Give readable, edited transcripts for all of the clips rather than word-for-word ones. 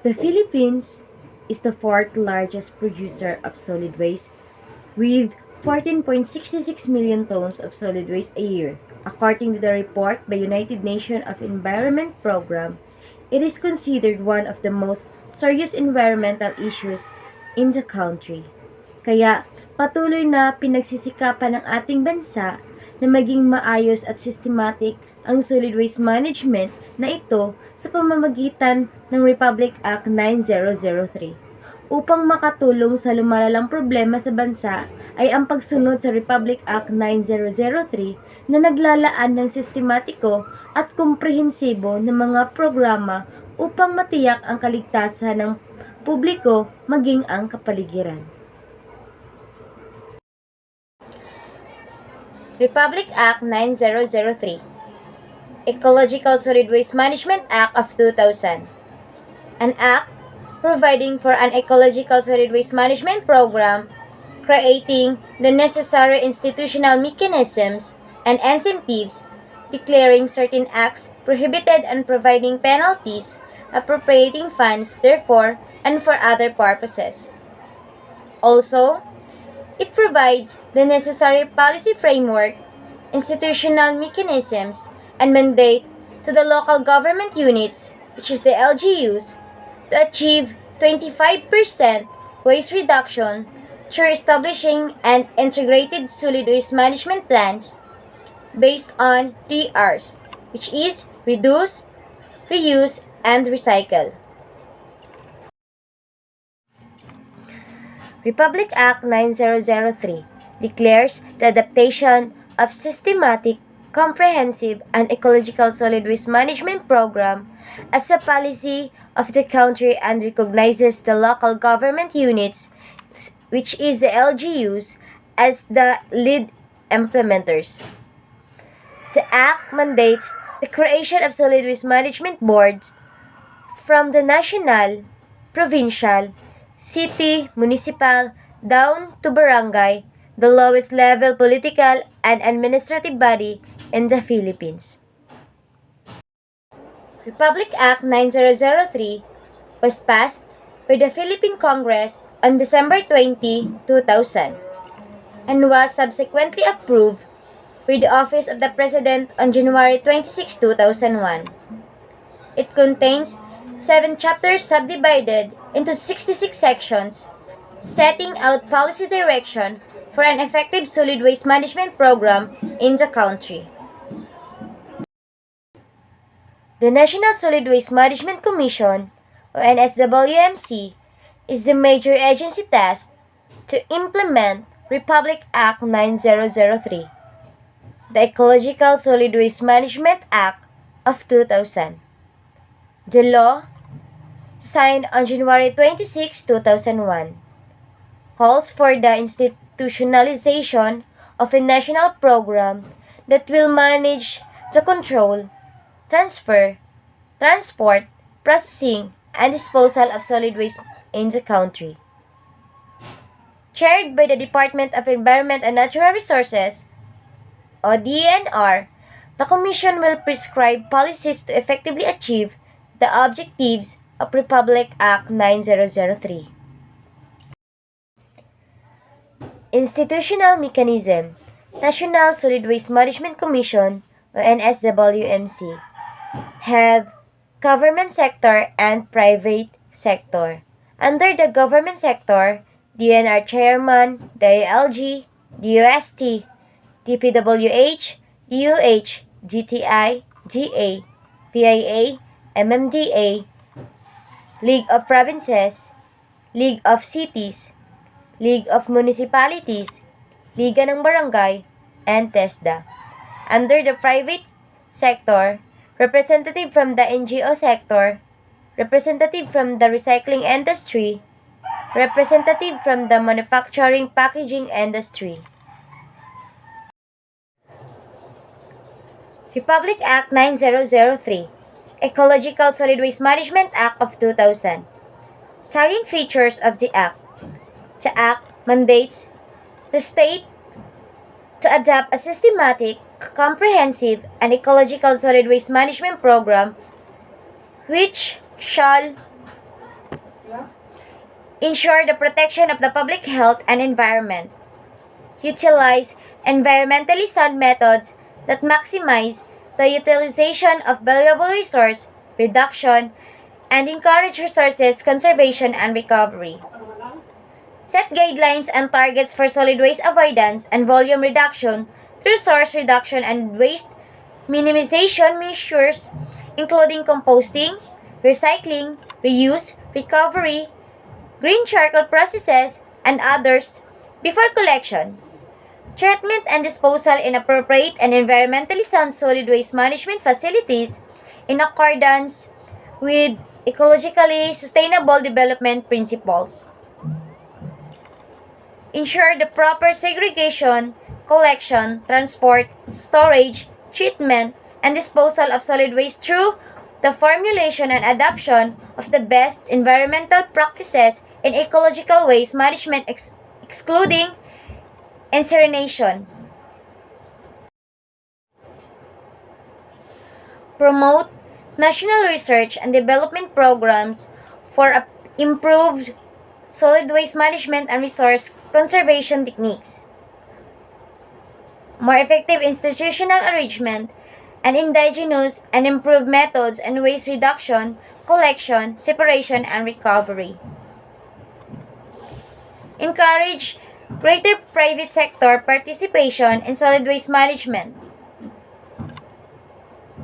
The Philippines is the fourth largest producer of solid waste with 14.66 million tons of solid waste a year. According to the report by United Nations of Environment Program, it is considered one of the most serious environmental issues in the country. Kaya patuloy na pinagsisikapan ng ating bansa na maging maayos at systematic ang solid waste management na ito sa pamamagitan ng Republic Act 9003. Upang makatulong sa lumalalang problema sa bansa ay ang pagsunod sa Republic Act 9003 na naglalaan ng sistematiko at komprehensibo ng mga programa upang matiyak ang kaligtasan ng publiko maging ang kapaligiran. Republic Act 9003 Ecological Solid Waste Management Act of 2000. An act providing for an ecological solid waste management program, creating the necessary institutional mechanisms and incentives, declaring certain acts prohibited and providing penalties, appropriating funds therefore and for other purposes. Also, it provides the necessary policy framework, institutional mechanisms, and mandate to the local government units, which is the LGUs, to achieve 25% waste reduction through establishing an integrated solid waste management plans based on 3 R's, which is reduce, reuse, and recycle. Republic Act 9003 declares the adaptation of systematic, comprehensive, and ecological solid waste management program as a policy of the country and recognizes the local government units, which is the LGUs, as the lead implementers. The Act mandates the creation of solid waste management boards from the national, provincial, city, municipal, down to barangay, the lowest level political and administrative body in the Philippines. Republic Act 9003 was passed by the Philippine Congress on December 20, 2000 and was subsequently approved by the Office of the President on January 26, 2001. It contains 7 chapters subdivided into 66 sections, setting out policy direction for an effective solid waste management program in the country. The National Solid Waste Management Commission, o NSWMC, is the major agency tasked to implement Republic Act 9003, the Ecological Solid Waste Management Act of 2000. The law, signed on January 26, 2001, calls for the institutionalization of a national program that will manage the control, transfer, transport, processing, and disposal of solid waste in the country. Chaired by the Department of Environment and Natural Resources, o DENR, the Commission will prescribe policies to effectively achieve the objectives of Republic Act 9003. Institutional Mechanism. National Solid Waste Management Commission, o NSWMC, have government sector and private sector. Under the government sector, DNR Chairman, DILG, DOST, DPWH, DOH, GTI, GA, PIA, MMDA, League of Provinces, League of Cities, League of Municipalities, Liga ng Barangay, and TESDA. Under the private sector, representative from the NGO sector, representative from the recycling industry, representative from the manufacturing packaging industry. Republic Act 9003, Ecological Solid Waste Management Act of 2000. Salient features of the Act. The Act mandates the state to adopt a systematic, comprehensive, and ecological solid waste management program which shall ensure the protection of the public health and environment, utilize environmentally sound methods that maximize the utilization of valuable resource reduction and encourage resources conservation and recovery. Set guidelines and targets for solid waste avoidance and volume reduction through source reduction and waste minimization measures, including composting, recycling, reuse, recovery, green charcoal processes, and others before collection. Treatment and disposal in appropriate and environmentally sound solid waste management facilities in accordance with ecologically sustainable development principles. Ensure the proper segregation, collection, transport, storage, treatment, and disposal of solid waste through the formulation and adoption of the best environmental practices in ecological waste management excluding incineration. Promote national research and development programs for improved solid waste management and resource conservation techniques, more effective institutional arrangement, and indigenous and improved methods and waste reduction, collection, separation, and recovery. Encourage greater private sector participation in solid waste management.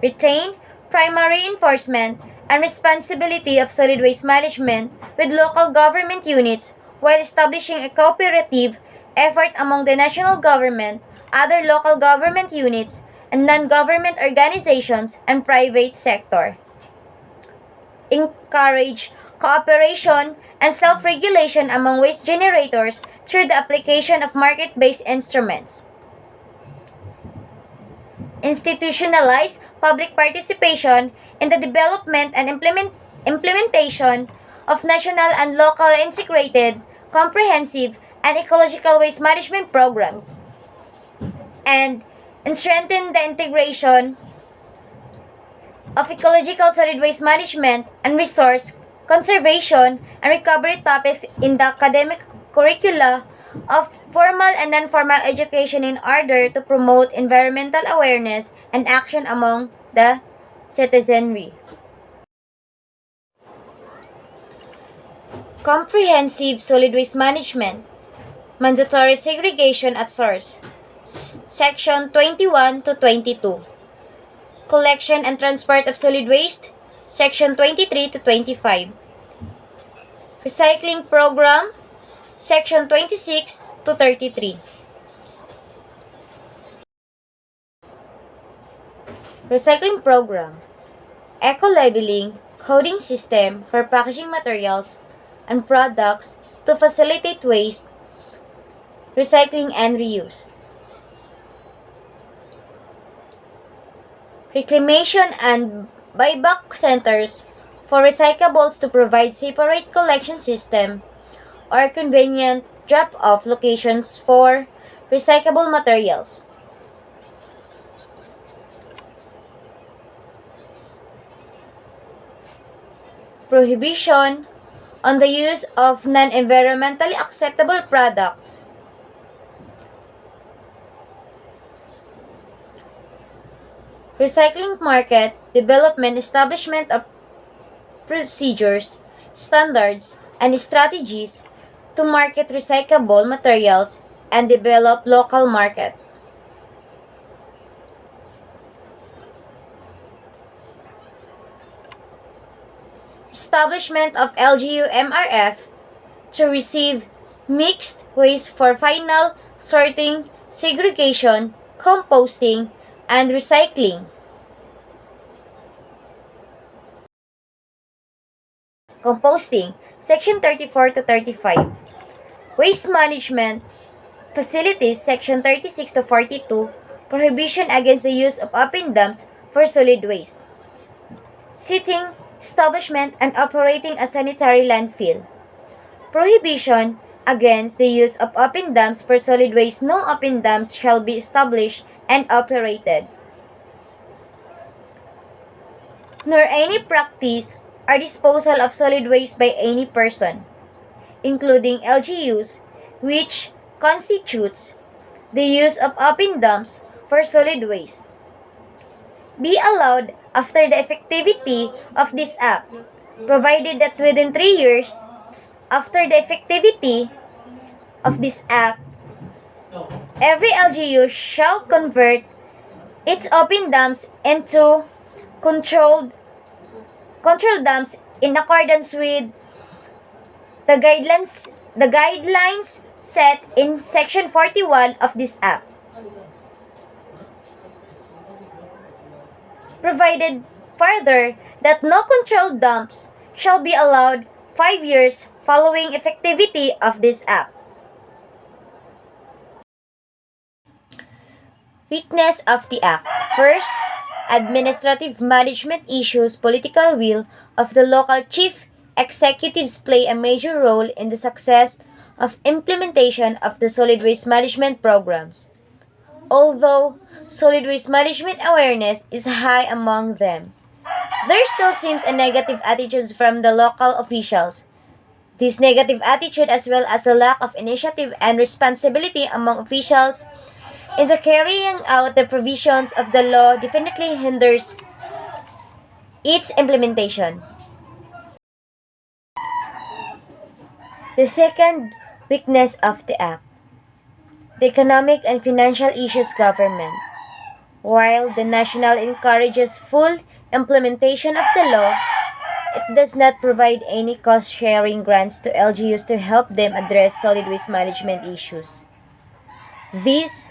Retain primary enforcement and responsibility of solid waste management with local government units while establishing a cooperative effort among the national government, other local government units, and non-government organizations and private sector. Encourage cooperation and self-regulation among waste generators through the application of market-based instruments. Institutionalize public participation in the development and implementation of national and local integrated, comprehensive, and ecological waste management programs, and strengthen the integration of ecological solid waste management and resource conservation and recovery topics in the academic curricula of formal and non-formal education in order to promote environmental awareness and action among the citizenry. Comprehensive solid waste management. Mandatory segregation at source. Section 21 to 22. Collection and transport of solid waste. Section 23 to 25. Recycling program. Section 26 to 33. Recycling program. Eco-labeling, coding system for packaging materials and products to facilitate waste, recycling and reuse. Reclamation and buyback centers for recyclables to provide separate collection system or convenient drop-off locations for recyclable materials. Prohibition on the use of non-environmentally acceptable products. Recycling market development, establishment of procedures, standards, and strategies to market recyclable materials and develop local market. Establishment of LGU-MRF to receive mixed waste for final sorting, segregation, composting, and recycling. Composting, Section 34 to 35. Waste management facilities, Section 36 to 42. Prohibition against the use of open dumps for solid waste. Sitting, establishment, and operating a sanitary landfill. Prohibition against the use of open dumps for solid waste. No open dumps shall be established and operated, nor any practice or disposal of solid waste by any person, including LGUs, which constitutes the use of open dumps for solid waste, be allowed after the effectivity of this act, provided that within 3 years after the effectivity of this act, every LGU shall convert its open dumps into controlled controlled dumps in accordance with the guidelines set in Section 41 of this Act, provided further that no controlled dumps shall be allowed 5 years following effectivity of this Act. Weakness of the Act. First, administrative management issues. Political will of the local chief executives play a major role in the success of implementation of the solid waste management programs. Although solid waste management awareness is high among them, there still seems a negative attitude from the local officials. This negative attitude, as well as the lack of initiative and responsibility among officials in the carrying out the provisions of the law, definitely hinders its implementation. The second weakness of the Act, the economic and financial issues government. While the national encourages full implementation of the law, it does not provide any cost-sharing grants to LGUs to help them address solid waste management issues. These,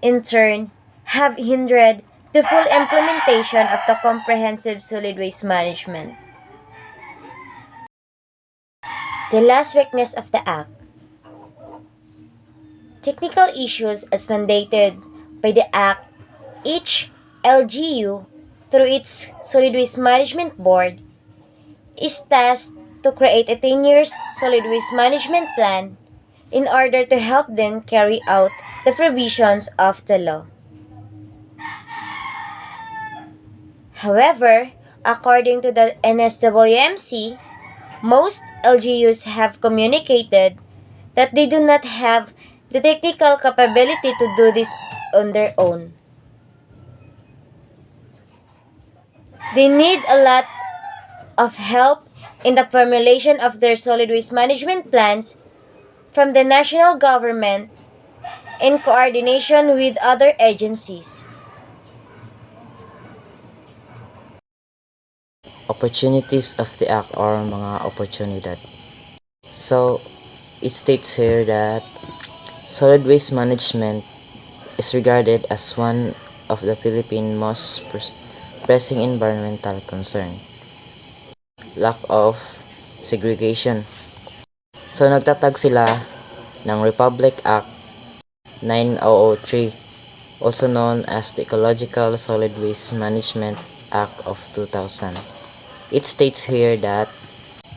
in turn, have hindered the full implementation of the comprehensive solid waste management. The last weakness of the Act, technical issues as mandated by the Act. Each LGU, through its Solid Waste Management Board, is tasked to create a 10-year solid waste management plan in order to help them carry out the provisions of the law. However, according to the NSWMC, most LGUs have communicated that they do not have the technical capability to do this on their own. They need a lot of help in the formulation of their solid waste management plans from the national government in coordination with other agencies. Opportunities of the Act or mga oportunidad. So, it states here that solid waste management is regarded as one of the Philippine most pressing environmental concern. Lack of segregation. So nagtatag sila ng Republic Act 9003, also known as the Ecological Solid Waste Management Act of 2000. It states here that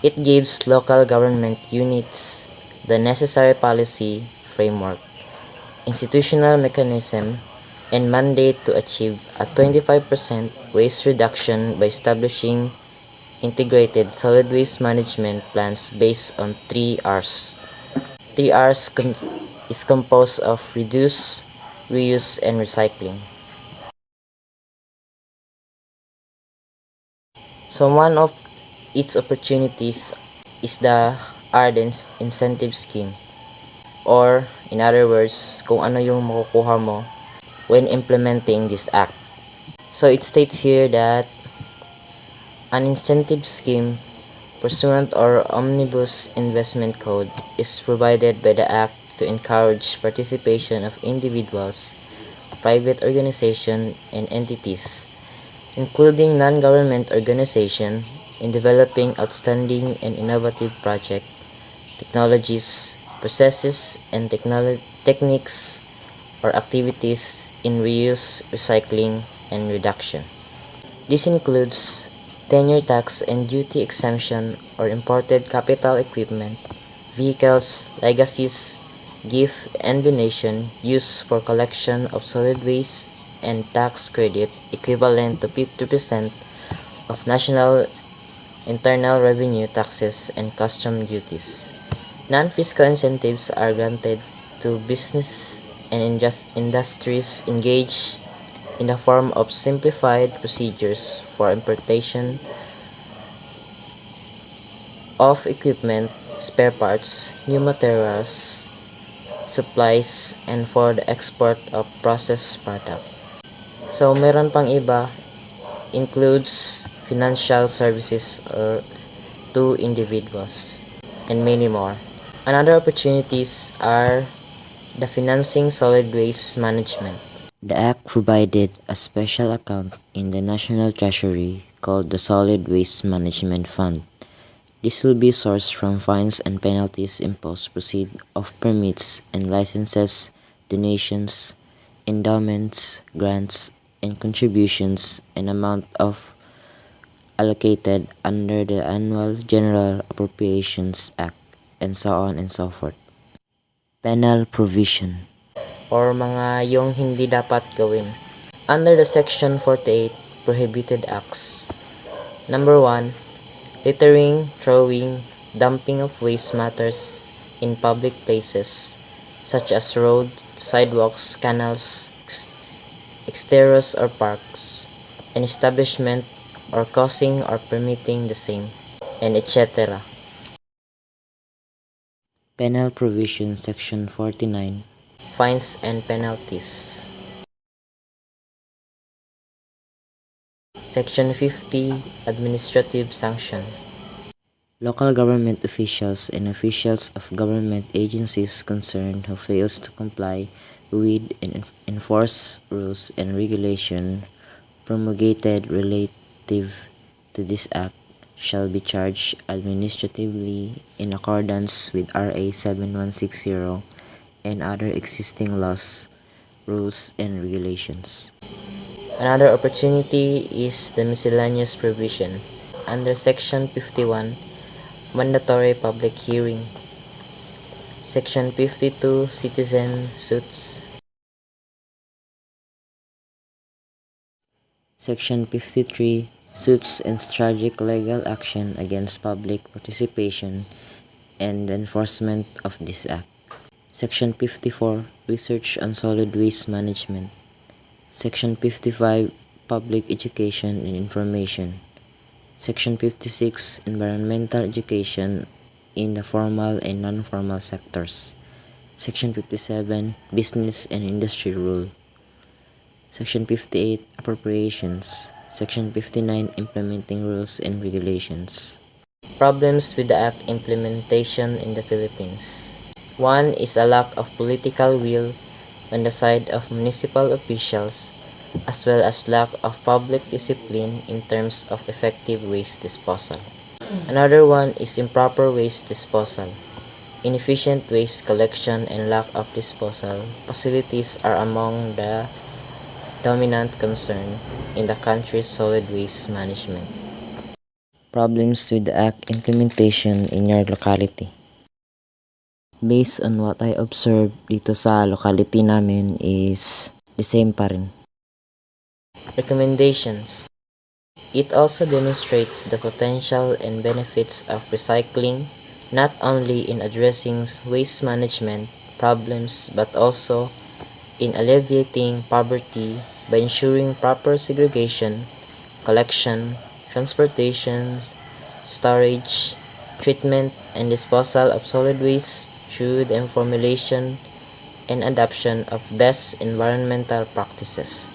it gives local government units the necessary policy framework, institutional mechanism, and mandate to achieve a 25% waste reduction by establishing integrated solid waste management plans based on 3 R's. 3 R's is composed of reduce, reuse, and recycling. So one of its opportunities is the Ardent Incentive Scheme, or in other words, kung ano yung makukuha mo when implementing this act. So it states here that an incentive scheme pursuant or omnibus investment code is provided by the act to encourage participation of individuals, private organizations, and entities, including non-government organizations, in developing outstanding and innovative projects, technologies, processes, and techniques or activities in reuse, recycling, and reduction. This includes tenure tax and duty exemption or imported capital equipment, vehicles, legacies, gift and donation used for collection of solid waste, and tax credit equivalent to 50% of national internal revenue taxes and custom duties. Non-fiscal incentives are granted to business and industries engaged in the form of simplified procedures for importation of equipment, spare parts, new materials, supplies, and for the export of processed product. So, meron pang iba, includes financial services or to individuals, and many more. Another opportunities are the financing solid waste management. The Act provided a special account in the National Treasury called the Solid Waste Management Fund. This will be sourced from fines and penalties imposed proceed of permits and licenses, donations, endowments, grants, and contributions, and amount of allocated under the Annual General Appropriations Act, and so on and so forth. Penal provision or mga yung hindi dapat gawin. Under the Section 48 Prohibited Acts. Number 1, littering, throwing, dumping of waste matters in public places such as roads, sidewalks, canals, exteriors or parks, an establishment or causing or permitting the same, and etc. Penal Provision Section 49 Fines and Penalties. Section 50 Administrative Sanction. Local government officials and officials of government agencies concerned who fails to comply with and enforce rules and regulation promulgated relative to this act shall be charged administratively in accordance with RA 7160 and other existing laws, rules, and regulations. Another opportunity is the miscellaneous provision. Under Section 51, Mandatory Public Hearing. Section 52, Citizen Suits. Section 53, Suits and Strategic Legal Action against Public Participation and Enforcement of this Act. Section 54, Research on Solid Waste Management. Section 55, Public Education and Information. Section 56, Environmental Education in the Formal and Non-Formal Sectors. Section 57, Business and Industry Rule. Section 58, Appropriations. Section 59, Implementing Rules and Regulations. Problems with the Act implementation in the Philippines. One is a lack of political will on the side of municipal officials, as well as lack of public discipline in terms of effective waste disposal. Another one is improper waste disposal. Inefficient waste collection and lack of disposal facilities are among the dominant concern in the country's solid waste management. Problems with the Act implementation in your locality. Based on what I observed dito sa locality namin is the same pa rin. Recommendations. It also demonstrates the potential and benefits of recycling, not only in addressing waste management problems but also in alleviating poverty by ensuring proper segregation, collection, transportation, storage, treatment, and disposal of solid waste through the formulation and adoption of best environmental practices.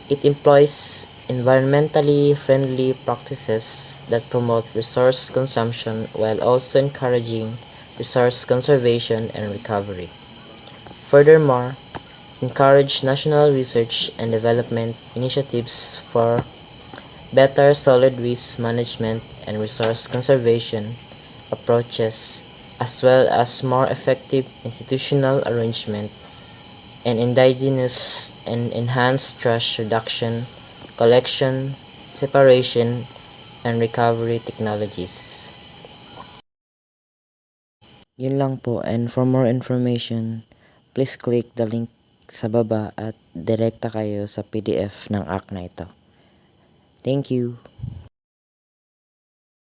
It employs environmentally friendly practices that promote resource consumption while also encouraging resource conservation and recovery. Furthermore, encourage national research and development initiatives for better solid waste management and resource conservation approaches, as well as more effective institutional arrangement and indigenous and enhanced trash reduction, collection, separation, and recovery technologies. Yun lang po, and for more information, please click the link sa baba at direkta kayo sa PDF ng act na ito. Thank you!